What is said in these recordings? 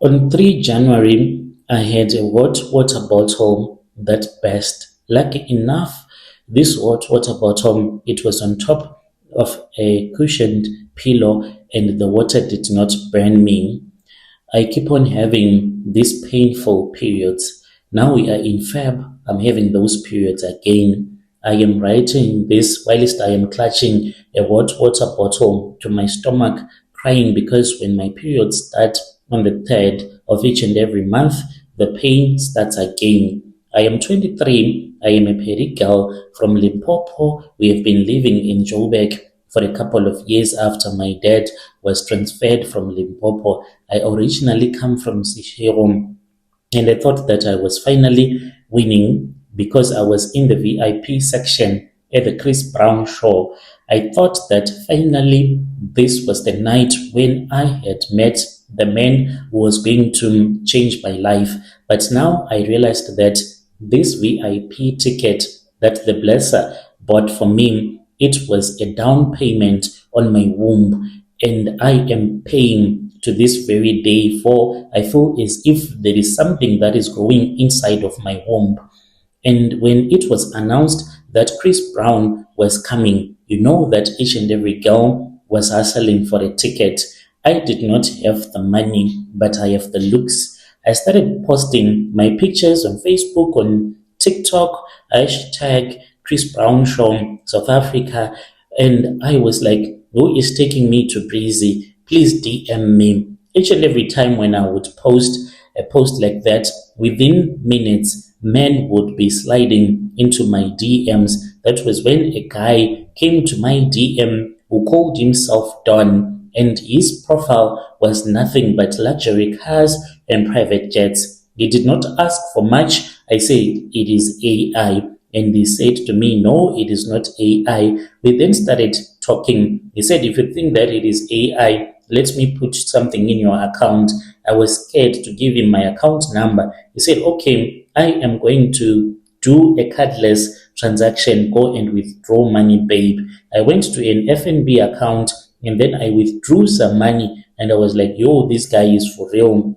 On 3 January, I had a hot water bottle that burst. Lucky enough, this hot water bottle, it was on top of a cushioned pillow and the water did not burn me. I keep on having these painful periods. Now we are in Feb. I'm having those periods again. I am writing this whilst I am clutching a hot water bottle to my stomach, crying because when my periods start on the 3rd of each and every month, the pain starts again. I am 23. I am a Peri girl from Limpopo. We have been living in Joburg for a couple of years after my dad was transferred from Limpopo. I originally come from Seshego, and I thought that I was finally winning because I was in the VIP section at the Chris Brown show. I thought that finally this was the night when I had met the man who was going to change my life. But now I realized that this VIP ticket that the blesser bought for me, it was a down payment on my womb, and I am paying to this very day, for I feel as if there is something that is growing inside of my womb. And when it was announced that Chris Brown was coming, you know that each and every girl was hustling for a ticket. I did not have the money, but I have the looks. I started posting my pictures on Facebook, on TikTok, hashtag Chris Brown Show South Africa. And I was like, who is taking me to Breezy? Please DM me. Each and every time when I would post a post like that, within minutes, men would be sliding into my DMs. That was when a guy came to my DM who called himself Don, and his profile was nothing but luxury cars and private jets. He did not ask for much. I said, it is AI. And he said to me, no, it is not AI. We then started talking. He said, if you think that it is AI, let me put something in your account. I was scared to give him my account number. He said, okay, I am going to do a cardless transaction. Go and withdraw money, babe. I went to an FNB account and then I withdrew some money and I was like, yo, this guy is for real.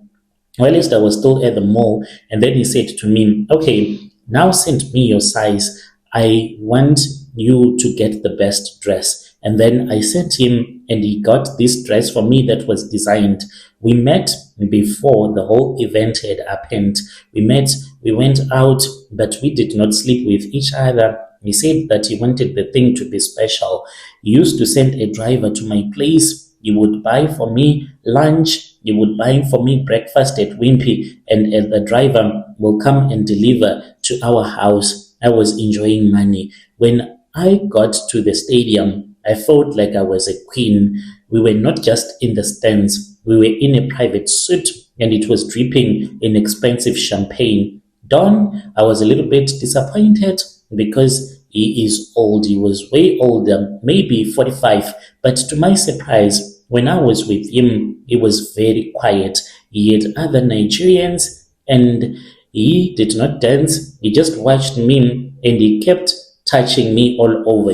Whilst I was still at the mall, and then he said to me, okay, now send me your size. I want you to get the best dress. And then I sent him, and he got this dress for me that was designed. We met before the whole event had happened. We met, we went out, but we did not sleep with each other. He said that he wanted the thing to be special. He used to send a driver to my place. He would buy for me lunch. He would buy for me breakfast at Wimpy, and the driver will come and deliver to our house. I was enjoying money. When I got to the stadium, I felt like I was a queen. We were not just in the stands, we were in a private suite, and it was dripping in expensive champagne. Don, I was a little bit disappointed because he is old. He was way older, maybe 45. But to my surprise, when I was with him, he was very quiet. He had other Nigerians and he did not dance. He just watched me and he kept touching me all over,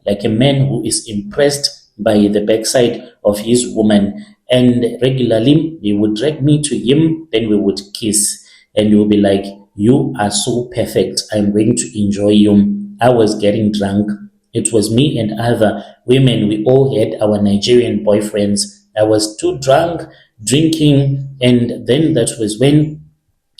like a man who is impressed by the backside of his woman. And regularly, he would drag me to him, then we would kiss. And he would be like, you are so perfect. I'm going to enjoy you. I was getting drunk. It was me and other women. We all had our Nigerian boyfriends. I was too drunk, drinking. And then that was when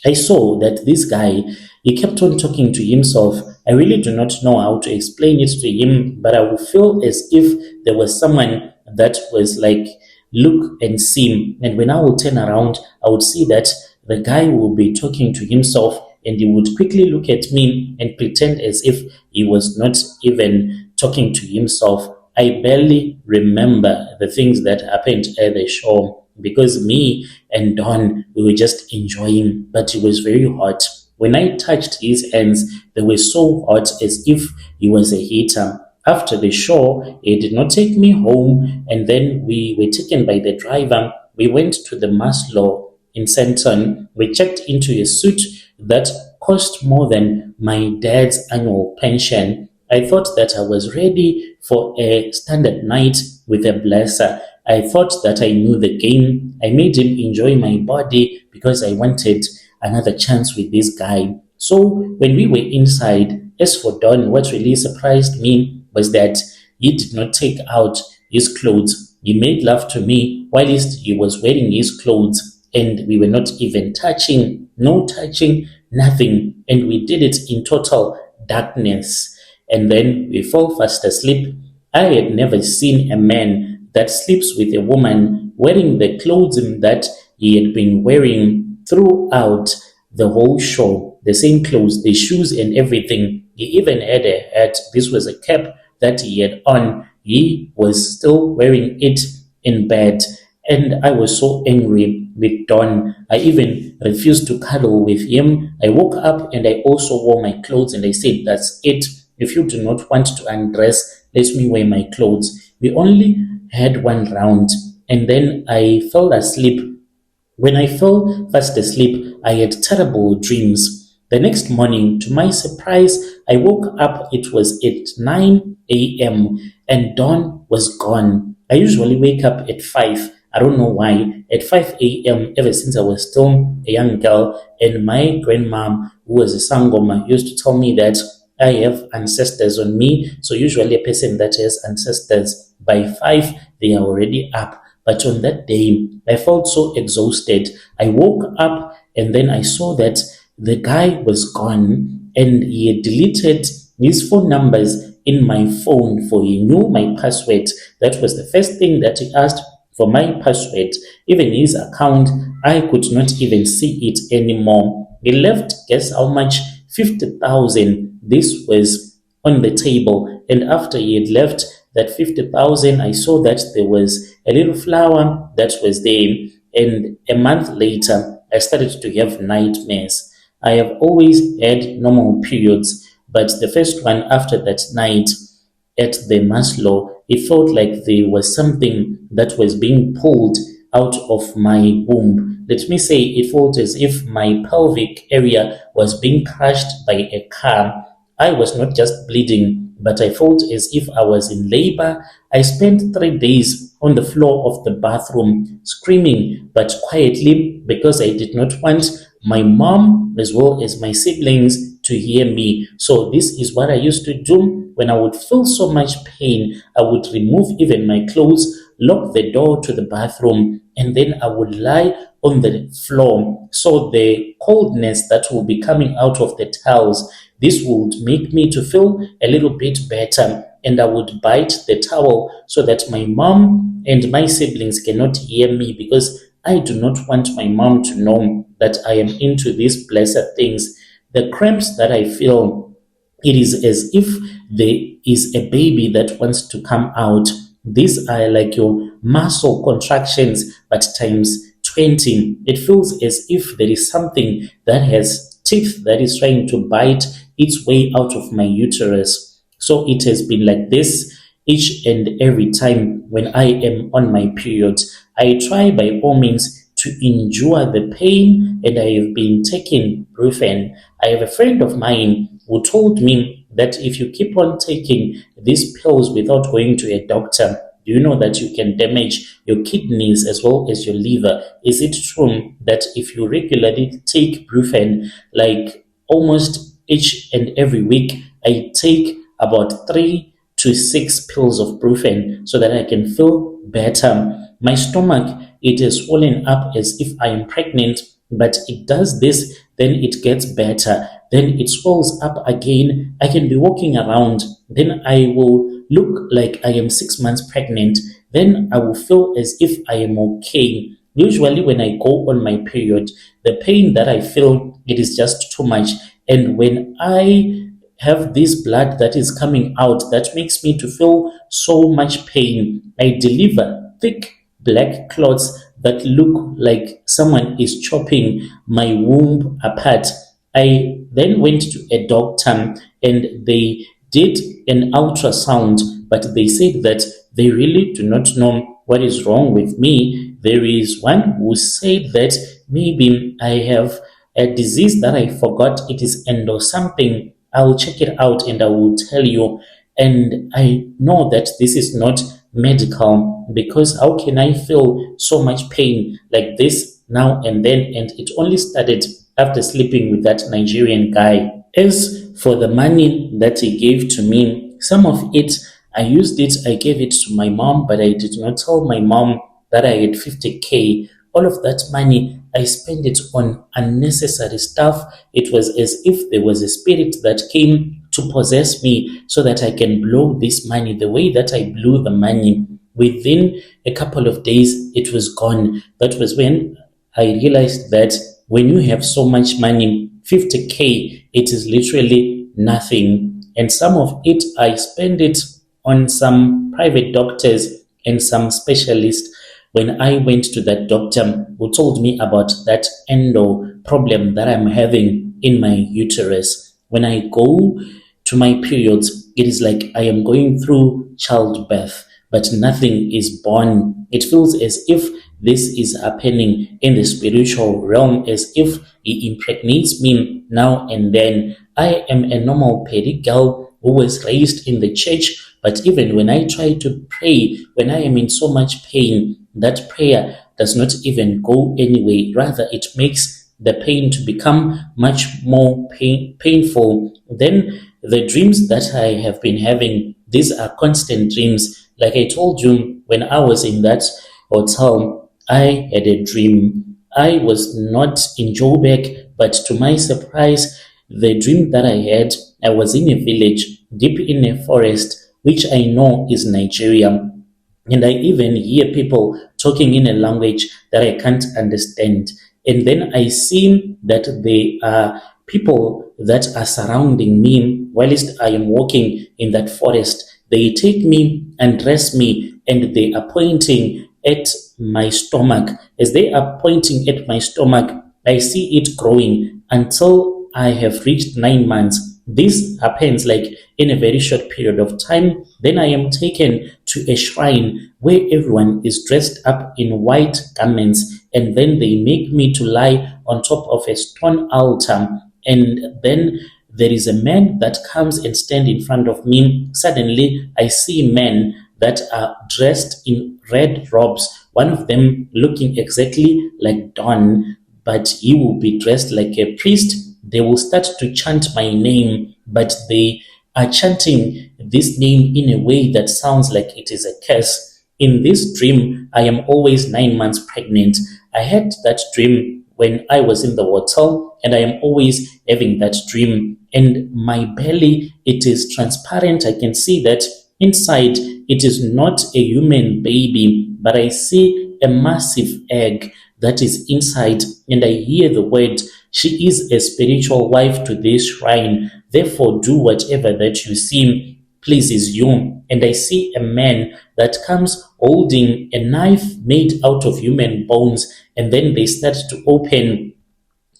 I saw that this guy, he kept on talking to himself. I really do not know how to explain it to him, but I would feel as if there was someone that was like, look and see. And when I would turn around, I would see that the guy would be talking to himself and he would quickly look at me and pretend as if he was not even talking to himself. I barely remember the things that happened at the show because me and Don, we were just enjoying, but it was very hot. When I touched his hands, they were so hot as if he was a heater. After the show, he did not take me home, and then we were taken by the driver. We went to the Maslow in Senton. We checked into a suite that cost more than my dad's annual pension. I thought that I was ready for a standard night with a blesser. I thought that I knew the game. I made him enjoy my body because I wanted another chance with this guy. So when we were inside, as for Don, what really surprised me was that he did not take out his clothes. He made love to me whilst he was wearing his clothes, and we were not even touching, no touching, nothing. And we did it in total darkness. And then we fell fast asleep. I had never seen a man that sleeps with a woman wearing the clothing that he had been wearing throughout the whole show. The same clothes, the shoes, and everything. He even had a hat. This was a cap that he had on. He was still wearing it in bed. And I was so angry with Don. I even refused to cuddle with him. I woke up and I also wore my clothes and I said, "That's it. If you do not want to undress, let me wear my clothes." We only had one round and then I fell asleep. When I fell fast asleep, I had terrible dreams. The next morning, to my surprise, I woke up. It was at 9 a.m. and Dawn was gone. I usually wake up at 5. I don't know why. At 5 a.m., ever since I was still a young girl, and my grandmom, who was a sangoma, used to tell me that I have ancestors on me. So usually a person that has ancestors by 5, they are already up. But on that day, I felt so exhausted. I woke up and then I saw that the guy was gone and he had deleted his phone numbers in my phone, for he knew my password. That was the first thing that he asked, for my password. Even his account, I could not even see it anymore. He left, guess how much? 50,000. This was on the table. And after he had left that 50,000, I saw that there was a little flower that was there. And a month later, I started to have nightmares. I have always had normal periods, but the first one after that night at the Maslow, it felt like there was something that was being pulled out of my womb. Let me say, it felt as if my pelvic area was being crushed by a car. I was not just bleeding, but I felt as if I was in labor. I spent 3 days on the floor of the bathroom, screaming but quietly because I did not want my mom as well as my siblings to hear me. So this is what I used to do when I would feel so much pain. I would remove even my clothes, lock the door to the bathroom, and then I would lie on the floor. So the coldness that will be coming out of the towels, this would make me to feel a little bit better. And I would bite the towel so that my mom and my siblings cannot hear me, because I do not want my mom to know that I am into these blessed things. The cramps that I feel, it is as if there is a baby that wants to come out. These are like your muscle contractions, but times 20. It feels as if there is something that has teeth that is trying to bite its way out of my uterus. So it has been like this each and every time when I am on my period. I try by all means to endure the pain, and I have been taking Brufen. I have a friend of mine who told me that if you keep on taking these pills without going to a doctor, do you know that you can damage your kidneys as well as your liver? Is it true that if you regularly take Brufen, like almost each and every week, I take about 3 to 6 pills of Brufen so that I can feel better? My stomach, it is swollen up as if I am pregnant, but it does this, then it gets better, then it swells up again. I can be walking around, then I will look like I am 6 months pregnant, then I will feel as if I am okay. Usually when I go on my period, the pain that I feel, it is just too much. And when I have this blood that is coming out, that makes me to feel so much pain. I deliver thick black clots that look like someone is chopping my womb apart. I then went to a doctor and they did an ultrasound, but they said that they really do not know what is wrong with me. There is one who said that maybe I have a disease that I forgot. It is endo something. I'll check it out and I will tell you. And I know that this is not medical, because how can I feel so much pain like this now and then? And it only started after sleeping with that Nigerian guy. As for the money that he gave to me, some of it I used it, I gave it to my mom, but I did not tell my mom that I had 50K. All of that money, I spent it on unnecessary stuff. It was as if there was a spirit that came to possess me so that I can blow this money. The way that I blew the money, within a couple of days, it was gone. That was when I realized that when you have so much money, 50K, it is literally nothing. And some of it, I spend it on some private doctors and some specialists. When I went to that doctor who told me about that endo problem that I'm having in my uterus, when I go to my periods, it is like I am going through childbirth, but nothing is born. It feels as if this is happening in the spiritual realm, as if he impregnates me now and then. I am a normal petty girl who was raised in the church, but even when I try to pray, when I am in so much pain, that prayer does not even go anyway. Rather, it makes the pain to become much more painful. Then the dreams that I have been having, these are constant dreams. Like I told you, when I was in that hotel, I had a dream. I was not in Joburg, but to my surprise, the dream that I had, I was in a village, deep in a forest, which I know is Nigeria. And I even hear people talking in a language that I can't understand. And then I see that there are people that are surrounding me whilst I am walking in that forest. They take me and dress me, and they are pointing at my stomach. As they are pointing at my stomach, I see it growing until I have reached 9 months. This happens like in a very short period of time. Then I am taken to a shrine where everyone is dressed up in white garments, and then they make me to lie on top of a stone altar. And then there is a man that comes and stand in front of me. Suddenly, I see men that are dressed in red robes, one of them looking exactly like Don, but he will be dressed like a priest. They will start to chant my name, but they are chanting this name in a way that sounds like it is a curse. In this dream, I am always 9 months pregnant. I had that dream when I was in the hotel, and I am always having that dream. And my belly, it is transparent. I can see that inside it is not a human baby, but I see a massive egg that is inside, and I hear the word, "She is a spiritual wife to this shrine. Therefore, do whatever that you see pleases you." And I see a man that comes holding a knife made out of human bones, and then they start to open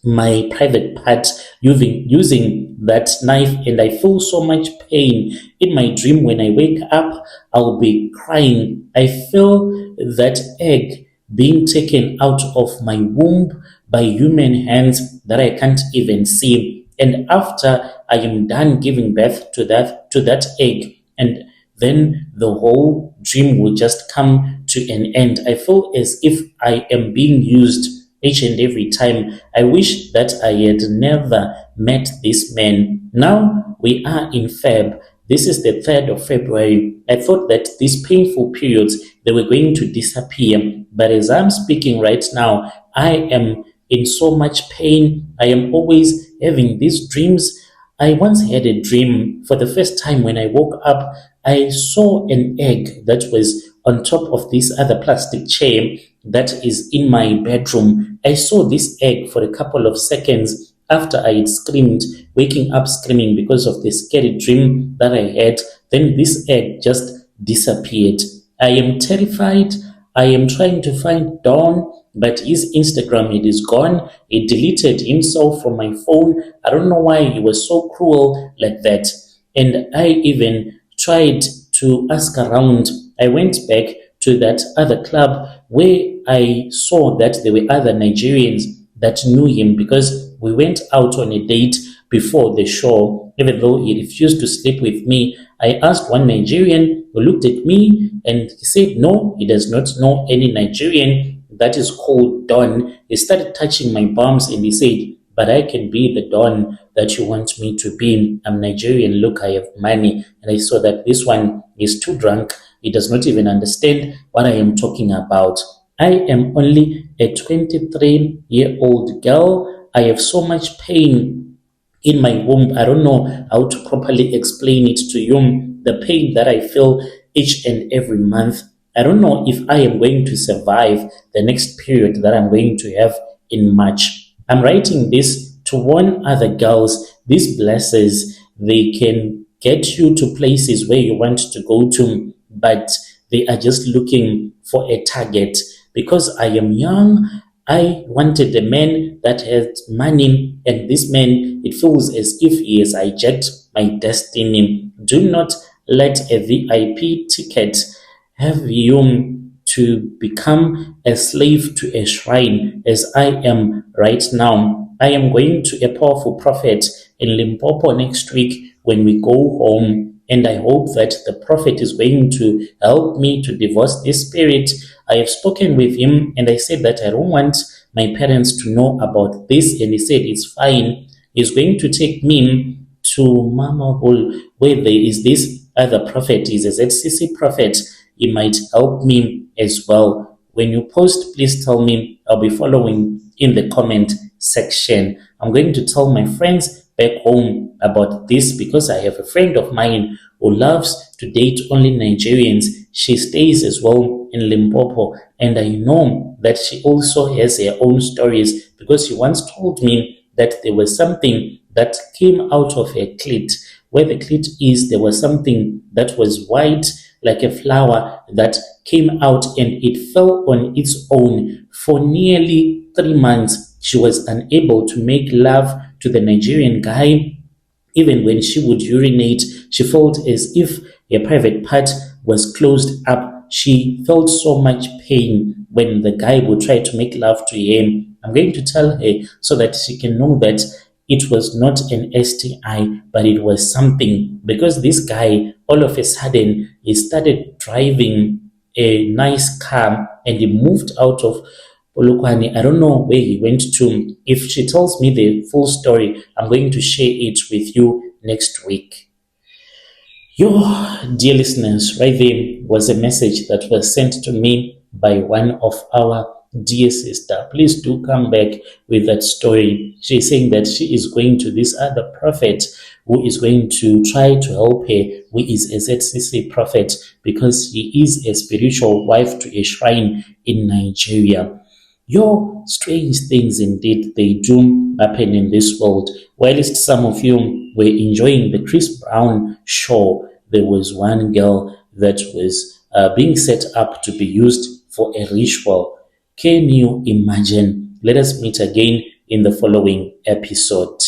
my private part using that knife, and I feel so much pain. In my dream, when I wake up, I'll be crying. I feel that egg being taken out of my womb by human hands that I can't even see. And after I am done giving birth to that egg, and then the whole dream will just come to an end. I feel as if I am being used each and every time. I wish that I had never met this man. Now we are in Feb. This is the 3rd of February. I thought that these painful periods, they were going to disappear. But as I'm speaking right now, I am in so much pain. I am always having these dreams. I once had a dream for the first time. When I woke up, I saw an egg that was on top of this other plastic chair that is in my bedroom. I saw this egg for a couple of seconds after I had screamed, waking up screaming because of the scary dream that I had. Then this egg just disappeared. I am terrified. I am trying to find Dawn, but his Instagram, it is gone. He deleted himself from my phone. I don't know why he was so cruel like that. And I even tried to ask around. I went back to that other club where I saw that there were other Nigerians that knew him, because we went out on a date before the show. Even though he refused to sleep with me, I asked one Nigerian who looked at me and he said, no, he does not know any Nigerian that is called Don. He started touching my palms and he said, but I can be the Don that you want me to be. I'm Nigerian. Look, I have money. And I saw that this one is too drunk. He does not even understand what I am talking about. I am only a 23-year-old girl. I have so much pain in my womb. I don't know how to properly explain it to you. The pain that I feel each and every month. I don't know if I am going to survive the next period that I'm going to have in March. I'm writing this to warn other girls. These blessings, they can get you to places where you want to go to, but they are just looking for a target. Because I am young, I wanted a man that has money, and this man, it feels as if he has hijacked my destiny. Do not let a VIP ticket have you to become a slave to a shrine as I am right now. I am going to a powerful prophet in Limpopo next week when we go home, and I hope that the prophet is going to help me to divorce this spirit. I have spoken with him and I said that I don't want my parents to know about this, and he said it's fine. He's going to take me to Mama Hall where there is this other prophet, is a ZCC prophet. He might help me as well. When you post, please tell me. I'll be following in the comment section. I'm going to tell my friends back home about this because I have a friend of mine who loves to date only Nigerians. She stays as well in Limpopo, and I know that she also has her own stories because she once told me that there was something that came out of her clit. Where the clit is, there was something that was white like a flower that came out, and it fell on its own. For nearly 3 months, she was unable to make love to the Nigerian guy. Even when she would urinate, she felt as if her private part was closed up. She felt so much pain when the guy would try to make love to him. I'm going to tell her so that she can know that it was not an STI, but it was something. Because this guy, all of a sudden, he started driving a nice car and he moved out of Polokwane. I don't know where he went to. If she tells me the full story, I'm going to share it with you next week. Your dear listeners, right there was a message that was sent to me by one of our dear sister. Please do come back with that story. She's saying that she is going to this other prophet who is going to try to help her, who is a ZCC prophet, because he is a spiritual wife to a shrine in Nigeria. Your strange things indeed, they do happen in this world. Whilst some of you were enjoying the Chris Brown show, there was one girl that was being set up to be used for a ritual. Can you imagine? Let us meet again in the following episode.